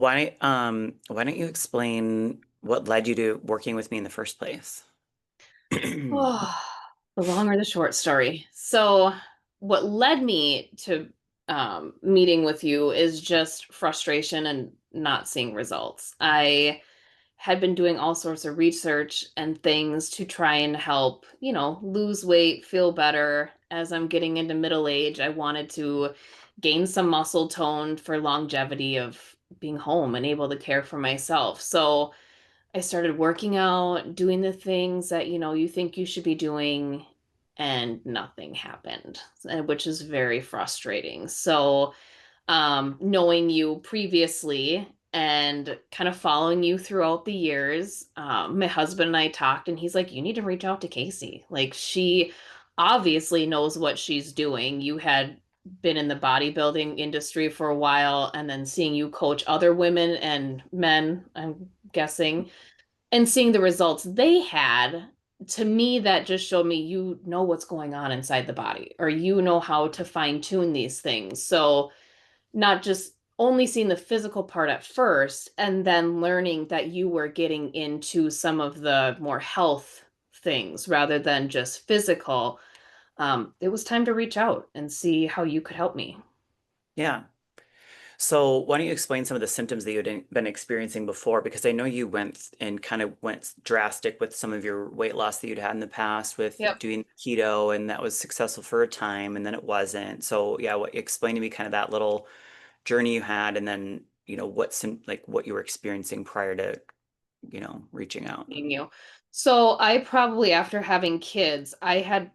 why don't you explain what led you to working with me in the first place? Oh, the long or the short story. So, what led me to meeting with you is just frustration and not seeing results. I had been doing all sorts of research and things to try and help, lose weight, feel better. As I'm getting into middle age, I wanted to gain some muscle tone for longevity of being home and able to care for myself. So, I started working out, doing the things that, you think you should be doing, and nothing happened, which is very frustrating. So, knowing you previously and kind of following you throughout the years, my husband and I talked, and he's like, you need to reach out to Casey. Like, she obviously knows what she's doing. You had been in the bodybuilding industry for a while, and then seeing you coach other women and men, I'm guessing, and seeing the results they had, to me that just showed me you know what's going on inside the body, or you know how to fine tune these things. So not just only seeing the physical part at first and then learning that you were getting into some of the more health things rather than just physical. It was time to reach out and see how you could help me. Yeah. So why don't you explain some of the symptoms that you'd been experiencing before? Because I know you and kind of went drastic with some of your weight loss that you'd had in the past with Yep. doing keto, and that was successful for a time, and then it wasn't. So yeah, explain to me kind of that little journey you had, and then what you were experiencing prior to reaching out. Seeing you. So I probably, after having kids, I had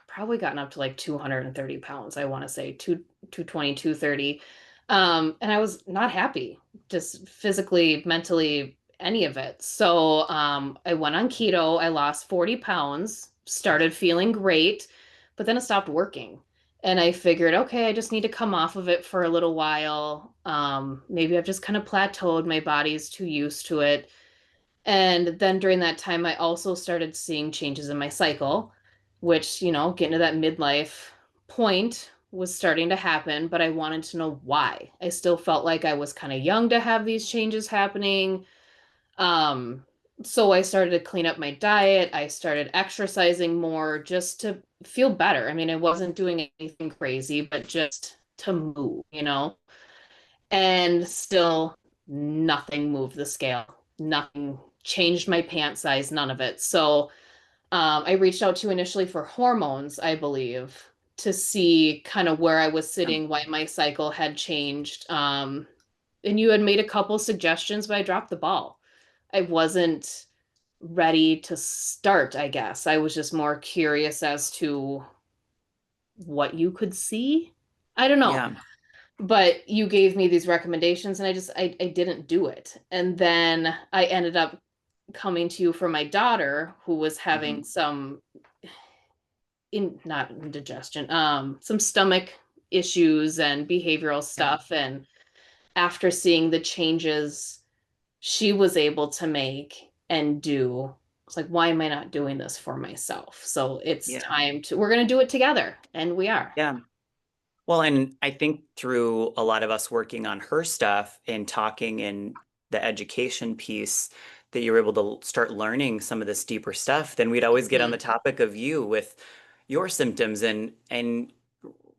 probably gotten up to like 230 pounds, I want to say, 220, 230. And I was not happy, just physically, mentally, any of it. So I went on keto. I lost 40 pounds, started feeling great, but then it stopped working. And I figured, okay, I just need to come off of it for a little while. Maybe I've just kind of plateaued. My body's too used to it. And then during that time, I also started seeing changes in my cycle, which, getting to that midlife point was starting to happen, but I wanted to know why. I still felt like I was kind of young to have these changes happening. Um, so I started to clean up my diet. I started exercising more just to feel better. I mean, I wasn't doing anything crazy, but just to move. And still nothing moved the scale. Nothing changed my pant size, none of it. So I reached out to you initially for hormones, I believe, to see kind of where I was Yeah. sitting, why my cycle had changed. And you had made a couple suggestions, but I dropped the ball. I wasn't ready to start, I guess. I was just more curious as to what you could see. I don't know, Yeah. but you gave me these recommendations, and I didn't do it. And then I ended up coming to you for my daughter, who was Hmm. having some, in not indigestion, some stomach issues and behavioral Yeah. stuff. And after seeing the changes she was able to make and do, it's like, why am I not doing this for myself? So it's Yeah. time to, we're going to do it together, and we are. Yeah. Well, and I think through a lot of us working on her stuff and talking in the education piece, that you were able to start learning some of this deeper stuff, then we'd always get on the Mhm. topic of you with your symptoms, and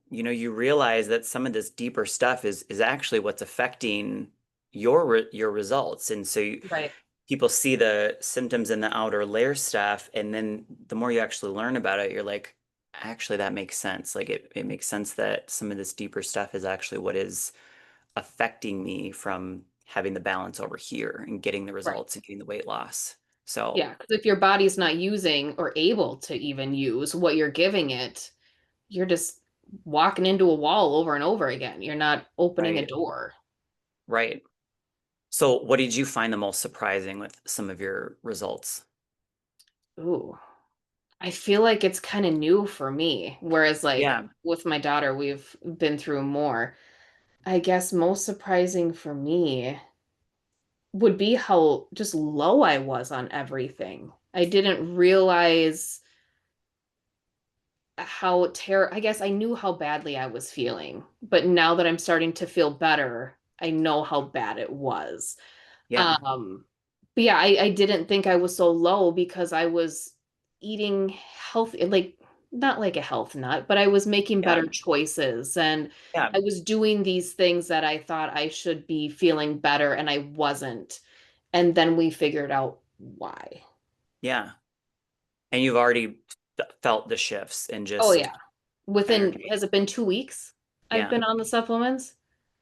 you realize that some of this deeper stuff is actually what's affecting your results. And so Right. people see the symptoms in the outer layer stuff, and then the more you actually learn about it, you're like, actually, that makes sense. Like it makes sense that some of this deeper stuff is actually what is affecting me from having the balance over here and getting the Right. results and getting the weight loss. So Yeah, because if your body's not using or able to even use what you're giving it, you're just walking into a wall over and over again. You're not opening a right, door. right. So what did you find the most surprising with some of your results? Ooh, I feel like it's kind of new for me. Whereas, like, Yeah, with my daughter, we've been through more. I guess most surprising for me would be how just low I was on everything. I didn't realize how I guess I knew how badly I was feeling, but now that I'm starting to feel better, I know how bad it was. Yeah. Um, but yeah, I didn't think I was so low because I was eating healthy, like not like a health nut, but I was making Yeah. better choices and Yeah. I was doing these things that I thought I should be feeling better and I wasn't. And then we figured out why. Yeah. And you've already felt the shifts in Oh just yeah. Within, energy. has it been 2 weeks I've Yeah. been on the supplements?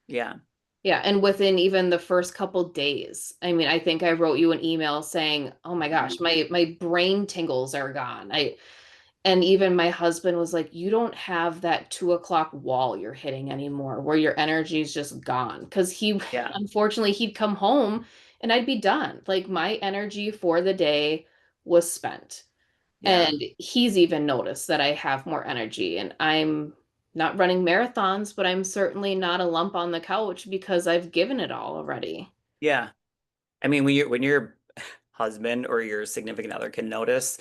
Yeah. Yeah, and within even the first couple days, I mean, I think I wrote you an email saying, "Oh my gosh, Mhm. my brain tingles are gone." And even my husband was like, "You don't have that 2 o'clock wall you're hitting anymore, where your energy is just gone." Because he, Yeah. unfortunately, he'd come home and I'd be done. Like my energy for the day was spent. Yeah. And he's even noticed that I have more energy and I'm not running marathons, but I'm certainly not a lump on the couch because I've given it all already. Yeah. I mean, when your husband or your significant other can notice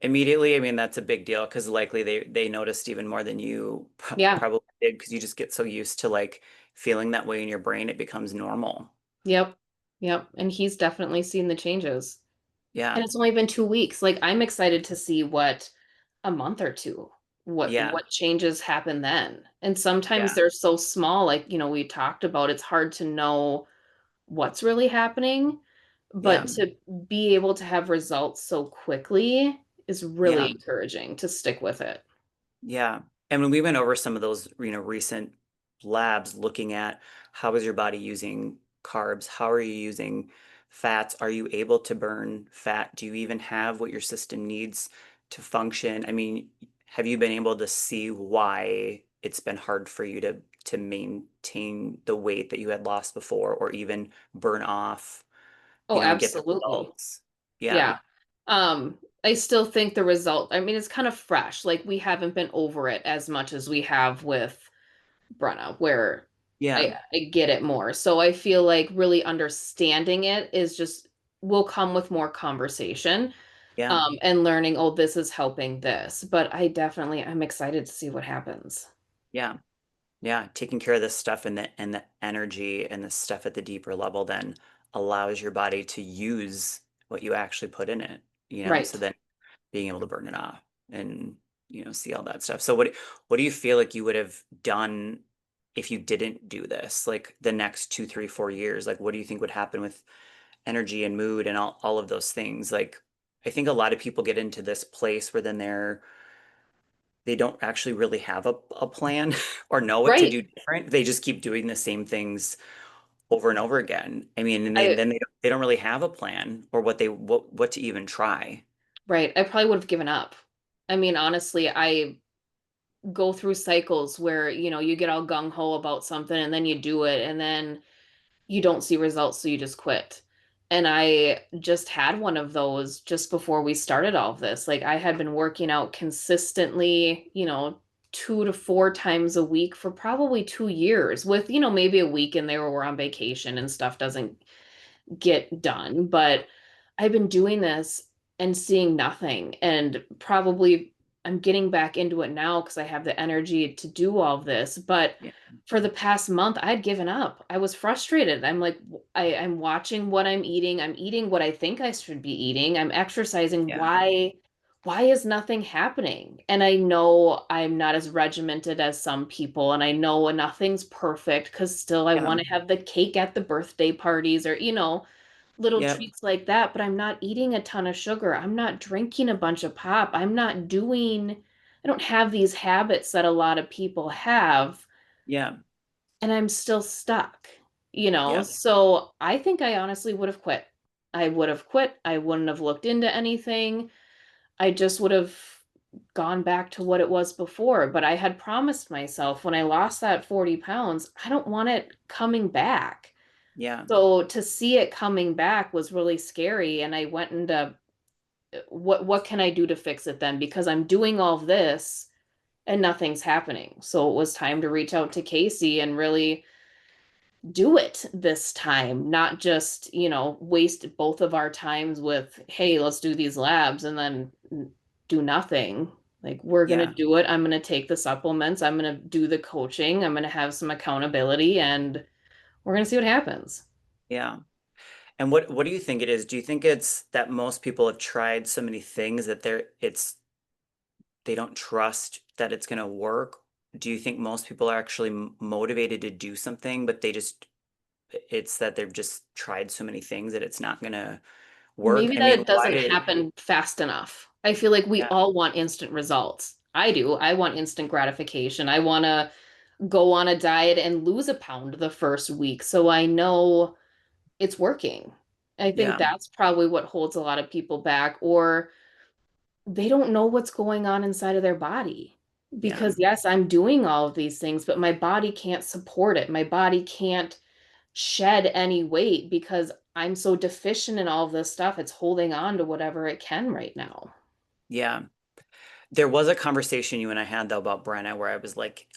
immediately, I mean, that's a big deal because likely they noticed even more than you Yeah. probably did because you just get so used to like feeling that way in your brain, it becomes normal. Yep. Yep. And he's definitely seen the changes. And Yeah. it's only been 2 weeks. Like I'm excited to see what a month or two, Yeah. what changes happen then. And sometimes Yeah. they're so small, like, we talked about, it's hard to know what's really happening. But Yeah. to be able to have results so quickly is really Yeah. encouraging to stick with it. Yeah. And when we went over some of those, recent labs looking at how is your body using carbs? How are you using fats? Are you able to burn fat? Do you even have what your system needs to function? I mean, have you been able to see why it's been hard for you to maintain the weight that you had lost before or even burn off, Oh, get the absolutely. results? Yeah. Yeah. I still think the result, I mean, it's kind of fresh. Like we haven't been over it as much as we have with Brenna, where Yeah. I get it more. So I feel like really understanding it is just will come with more conversation, Yeah. and learning, oh, this is helping this. But I'm excited to see what happens. Yeah. Yeah, taking care of this stuff and the energy and the stuff at the deeper level then allows your body to use what you actually put in it, so Right. then being able to burn it off and see all that stuff. So what do you feel like you would have done if you didn't do this? Like the next 2, 3, 4 years, like what do you think would happen with energy and mood and all of those things? Like I think a lot of people get into this place where then they don't actually really have a plan or know what to Right. do different. They just keep doing the same things over and over again. I mean, and I then they don't really have a plan or what to even try. right. I probably would have given up. I mean, honestly, I go through cycles where, you get all gung ho about something and then you do it and then you don't see results, so you just quit. And I just had one of those just before we started all of this. Like I had been working out consistently, 2 to 4 times a week for probably 2 years with, maybe a week in there where we're on vacation and stuff doesn't get done. But I've been doing this and seeing nothing. And probably I'm getting back into it now because I have the energy to do all of this. But Yeah, for the past month, I had given up. I was frustrated. I'm like, I'm watching what I'm eating. I'm eating what I think I should be eating. I'm exercising. yeah, Why is nothing happening? And I know I'm not as regimented as some people, and I know nothing's perfect because still I yeah, want to have the cake at the birthday parties or, little yep, treats like that, but I'm not eating a ton of sugar. I'm not drinking a bunch of pop. I don't have these habits that a lot of people have, yeah, and I'm still stuck, yeah, So I think I honestly would have quit. I would have quit. I wouldn't have looked into anything. I just would have gone back to what it was before. But I had promised myself when I lost that 40 pounds, I don't want it coming back. yeah, So to see it coming back was really scary. And I went into what can I do to fix it then? Because I'm doing all of this and nothing's happening. So it was time to reach out to Casey and really do it this time, not just, waste both of our times with, hey, let's do these labs and then do nothing. Like, we're going to yeah, do it. I'm going to take the supplements. I'm going to do the coaching. I'm going to have some accountability and we're gonna see what happens. Yeah. And what do you think it is? Do you think it's that most people have tried so many things that they don't trust that it's going to work? Do you think most people are actually motivated to do something, but it's that they've just tried so many things that it's not going to work? Maybe I that mean, it why doesn't did, happen fast enough. I feel like we yeah, all want instant results. I do. I want instant gratification. I want to go on a diet and lose a pound the first week so I know it's working. I think yeah, that's probably what holds a lot of people back, or they don't know what's going on inside of their body. yeah, Because, yes, I'm doing all of these things, but my body can't support it. My body can't shed any weight because I'm so deficient in all of this stuff. It's holding on to whatever it can right now. yeah. There was a conversation you and I had though about Brenna where I was like,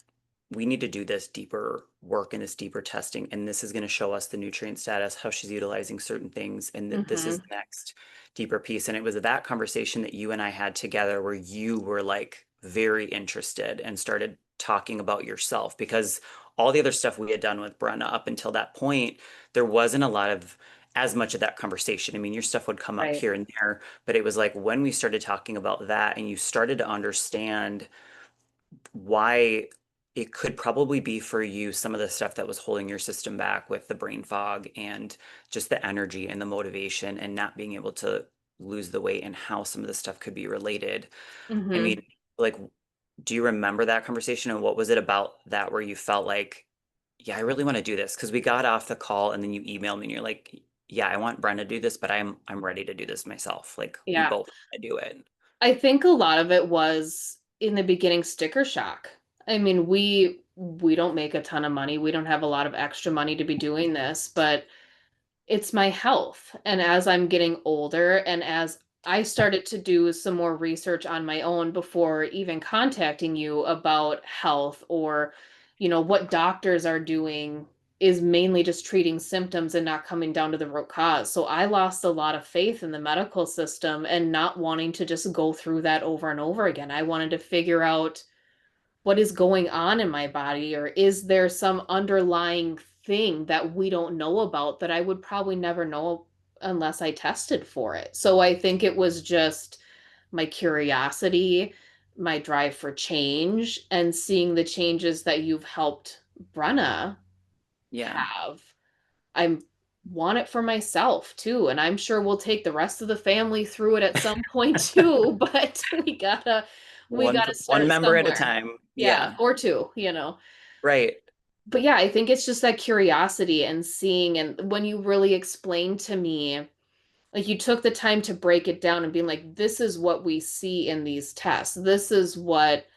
we need to do this deeper work and this deeper testing, and this is going to show us the nutrient status, how she's utilizing certain things, and that this is Hmm. the next deeper piece. And it was that conversation that you and I had together where you were like very interested and started talking about yourself because all the other stuff we had done with Brenna up until that point, there wasn't a lot of as much of that conversation. I mean, your stuff would come up Right. here and there, but it was like when we started talking about that and you started to understand why it could probably be for you some of the stuff that was holding your system back with the brain fog and just the energy and the motivation and not being able to lose the weight and how some of the stuff could be related. I Hmm. mean, like, do you remember that conversation and what was it about that where you felt like, yeah, I really want to do this? Because we got off the call and then you emailed me and you're like, yeah, I want Brenda to do this, but I'm ready to do this myself. Like we Yeah. both want to do it. I think a lot of it was in the beginning sticker shock. I mean, we don't make a ton of money. We don't have a lot of extra money to be doing this, but it's my health. And as I'm getting older and as I started to do some more research on my own before even contacting you about health or, what doctors are doing is mainly just treating symptoms and not coming down to the root cause. So I lost a lot of faith in the medical system and not wanting to just go through that over and over again. I wanted to figure out what is going on in my body, or is there some underlying thing that we don't know about that I would probably never know unless I tested for it. So I think it was just my curiosity, my drive for change, and seeing the changes that you've helped Brenna Yeah. have. I want it for myself too, and I'm sure we'll take the rest of the family through it at some point too, but we gotta One start member at a somewhere. time. Yeah, Yeah. or two. Right. But yeah, I think it's just that curiosity and seeing, and when you really explained to me, like you took the time to break it down and being like, this is what we see in these tests. This is what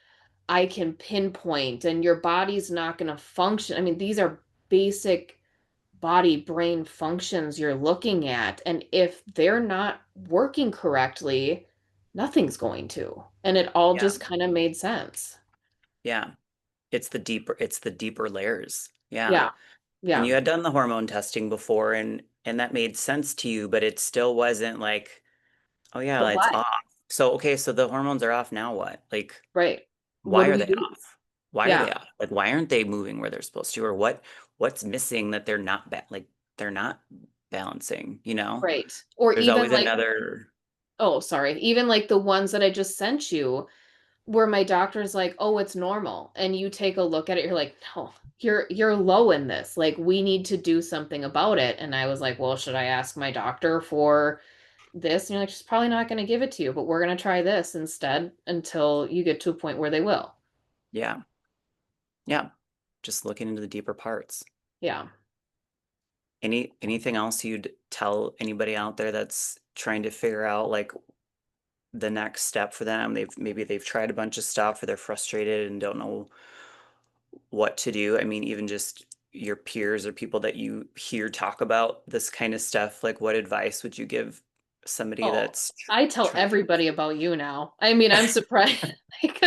I can pinpoint, and your body's not going to function. I mean, these are basic body brain functions you're looking at. And if they're not working correctly, nothing's going to. And it all Yeah. just kind of made sense. Yeah. It's the deeper layers. Yeah. Yeah. And Yeah. you had done the hormone testing before and that made sense to you, but it still wasn't like, oh yeah, But it's why? off. So okay, so the hormones are off now what? Like Right. What why do are we they do? off? Why are Yeah. they off? Like why aren't they moving where they're supposed to? Or what's missing that they're not balancing, you know? Right. Or There's even always like, another, oh, sorry, even like the ones that I just sent you, where my doctor's like, "Oh, it's normal." And you take a look at it, you're like, "No, you're low in this. Like we need to do something about it." And I was like, "Well, should I ask my doctor for this?" And you're like, "She's probably not going to give it to you, but we're going to try this instead until you get to a point where they will." yeah. Yeah. Just looking into the deeper parts. Yeah. Anything else you'd tell anybody out there that's trying to figure out like the next step for them? Maybe they've tried a bunch of stuff or they're frustrated and don't know what to do. I mean, even just your peers or people that you hear talk about this kind of stuff, like what advice would you give somebody Oh, that's I tell trying everybody about you now. I mean, I'm surprised. Like,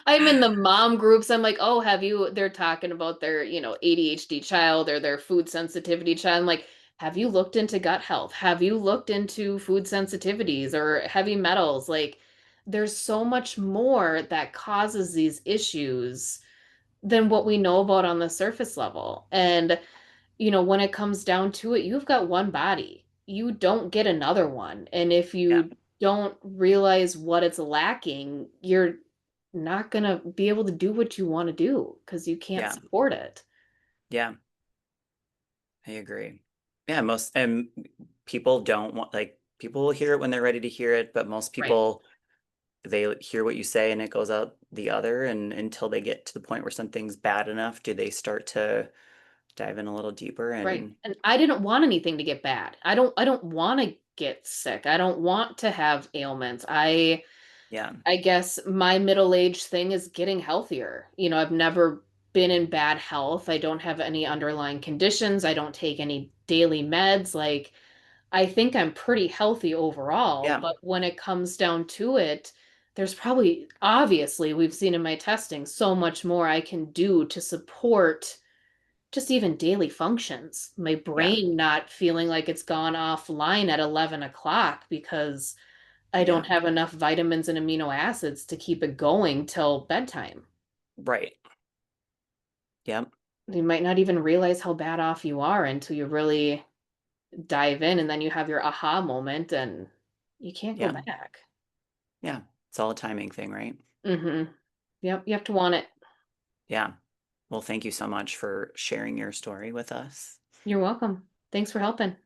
I'm in the mom groups. I'm like, oh, have you? They're talking about their, ADHD child or their food sensitivity child. I'm like, have you looked into gut health? Have you looked into food sensitivities or heavy metals? Like, there's so much more that causes these issues than what we know about on the surface level. And when it comes down to it, you've got one body. You don't get another one. And if Yeah. you don't realize what it's lacking, you're not gonna be able to do what you want to do because you can't Yeah. support it. Yeah. I agree. Yeah, most and people don't want like people will hear it when they're ready to hear it, but most Right. people they hear what you say and it goes out the other and until they get to the point where something's bad enough, do they start to dive in a little deeper Right. and And I didn't want anything to get bad. I don't want to get sick. I don't want to have ailments. yeah, I guess my middle age thing is getting healthier. I've never been in bad health. I don't have any underlying conditions. I don't take any daily meds. Like, I think I'm pretty healthy overall, yeah, but when it comes down to it, there's probably, obviously, we've seen in my testing so much more I can do to support just even daily functions. My yeah, brain not feeling like it's gone offline at 11 o'clock because I yeah, don't have enough vitamins and amino acids to keep it going till bedtime. right. Yeah, You might not even realize how bad off you are until you really dive in, and then you have your aha moment and you can't go yeah, back. yeah. It's all a timing thing, right? Mm-hmm. Yep, you have to want it. Yeah. Well, thank you so much for sharing your story with us. You're welcome. Thanks for helping.